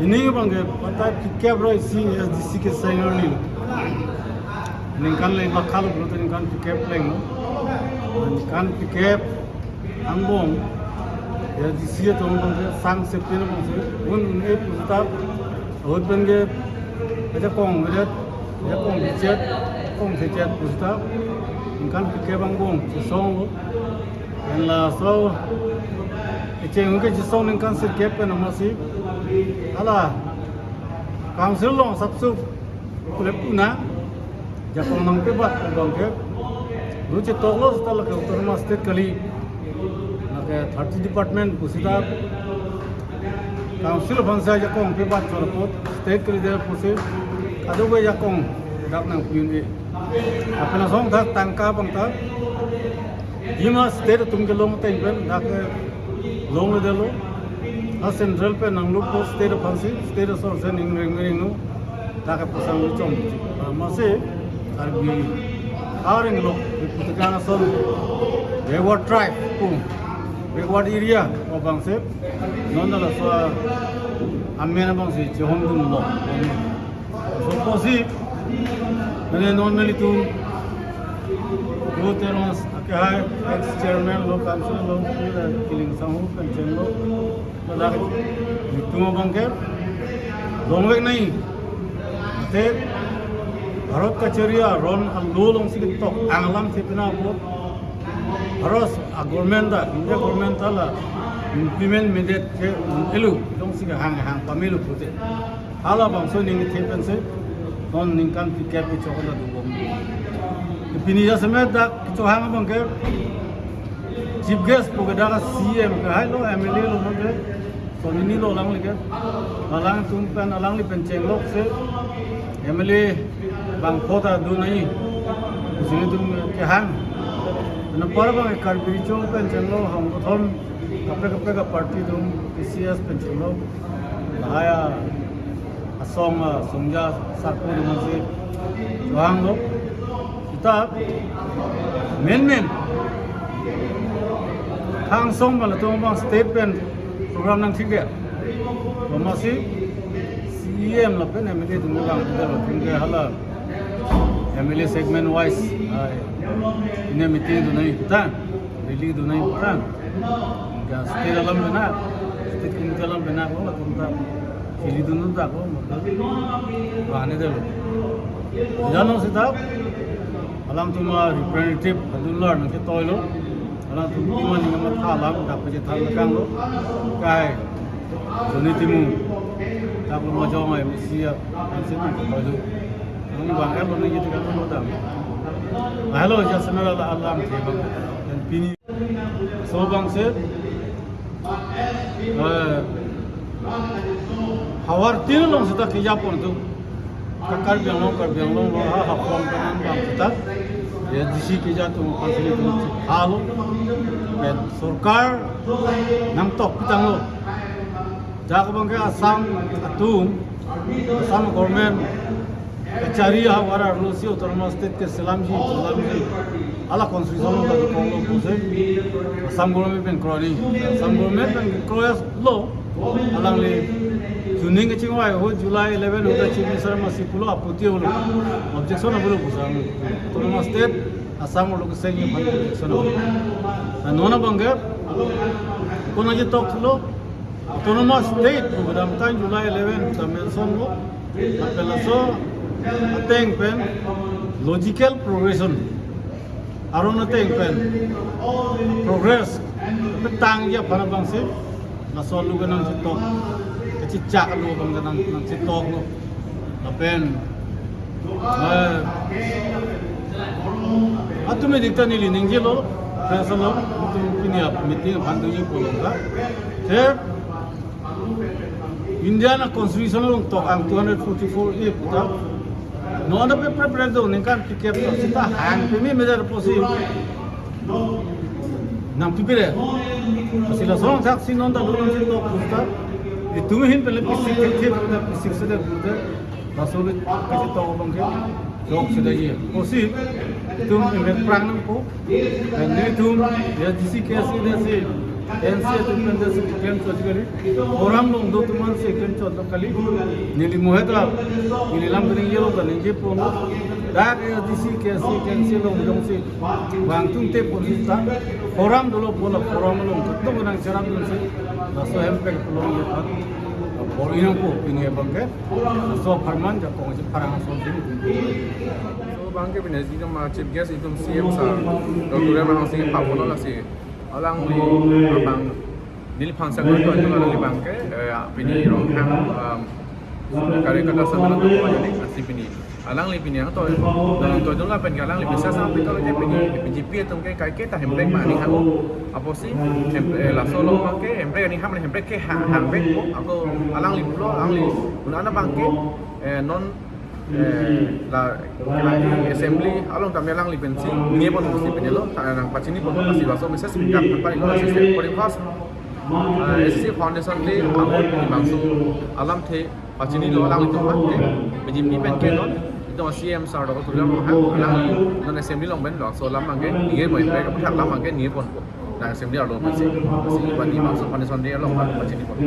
Ini bangke patah pikir bro si SDC ke senior ni. Ningkan le bakal bro tu ningkan pikir playing no. Ningkan pikir angbong SDC tu bangke sang safety no bangke. Un ini pusat awat bangke ada kong bijet pusat. Ningkan pikir bangbong song. Dan la so Icing ke jisong ningkan sikap ke nama si, ala, council long sabsu, kulip una, Japang nang pebat bangke, lucu toglo setelah ke Uttarama state kali, nak 30 department pusita, council bangsa Japang pebat terpot, state kali dia pusat, ada gua Japang dak nang punya, apa nasong tak tangka bangta, jima state tunggu long tempen dak long le lo a central pe nang lu ko state phansi state source ning ring no ta ka pasang lu chom ma se ar bi aring lo putakana son backward tribe ku backward area ko bang se non da so amen bang se johon dun lo so posi ne normally tu terus kaya ex-chairman lo, council lo, kiling sangu, pension lo, pada itu mau bangker, dongwek naik, te, harus keceria, ron alu long sikit tok, anglam sipina buat, harus government dah, India government lah, implement mandate ke elu, dong sikit hang pamilu putih, ala bangso ning tipen se, non ningkan pikir bicara dulu. Pinija semet dak kecohang bangke chief guest pogada CM ke hai lo MLA lo bangke so ini lo lang leke alang tumpan alang li penceng lok se MLA bang kota do nahi sini tum ke hang na par bang kar biricho penceng lo ham thom kapre ka party tum PCS penceng lo haya asong songja sarpo dum se wang lo tak men kang song malah tu bang state pen program nang tiga masih CM lah pen MLA tu bang kita lah tinggal hala MLA segment wise ini meeting tu naik hutan rally tu naik hutan state dalam benar state kini dalam benar ko lah tuntang rally tu nuntak ko bahane dulu jangan sedap alam tu mah representative adular nanti toilo alam tu iman yang mah alam dapat jadi thang lo kai suni timu dapat macam mai siap nanti nanti toilo ini bangkai lo ni jadi kan lo dah hello jasana alam tiba dan pini so bangse hawar tin long sudah kijapon tu kakar biang long hapon kanan bang kita ya disi keja tu fasilitas tu halo dan सरकार nang tok pitang lo jak bangke asam government kachari hawara rusi Uttarama state ke salamji ala constitution ka ko puse asam government ben kroni asam government ben kroyas lo alang le Juning ke cingwai ho July 11 hoda chief minister masih pulo aputi holo objection bolo busang Uttarama state asam lo ke sengi ban objection nona bangga kono je tok lo Uttarama state program tan July 11 ta mention lo apela so ateng pen logical progression arona teng pen progress petang ya para bangse nasol lu ganang sitok cicak lu bang ganang sitok lu apen atu me dikta ni lining je lo kasa lo tu ini ap meeting bandu ni polonga je Indiana constitution lo tok ang 244 puta no ana pe prepare do ningkan tikep sita hang pe mi mejar posi nam pipire sila sorong thak sinon da dulon se to pusta itu hin pele pisik ke da pisik se da puta rasol ke to bangke jok se da ye posi tum me prang nam ko ne tum ya disi ke se da se NCA independence claim chojgari forum long do tuman second chod kali nili moheta nili lam kani yelo kani je pono da dc kc cancel long dong si bang tung te police ta forum dolo bola forum long to nang charap dun se so impact long ye ta bolinang ko pinge bangke so farman ja ko je parang so din bangke bine si ma chief guest itum CM sa Dr. Rahman Singh Papono la si alang li bang nili phangsa ko to li bangke pini rong ham kare kata sanan to yani asi pini alang li pini ang to to la pen alang li bisa sampai to je pini PGP tum ke kai ke ta hembrek ma ni hang apo si la solo bangke hembrek ni ham ni hembrek ke hang bek ako alang li pro alang li una bangke non la assembly along kami lang lipensi ni pon mesti penelo nang pacini pon masih baso mesa singkat pari lo sistem paling pas SC foundation le amon di bangsu alam the pacini lo lang itu mah BJP pen kenon itu CM sar do tulang ha lang non assembly long ben lo so lam mangke ni mo ipre ka thak lam mangke ni pon nang assembly lo masih ban di bangsu foundation le long pacini pon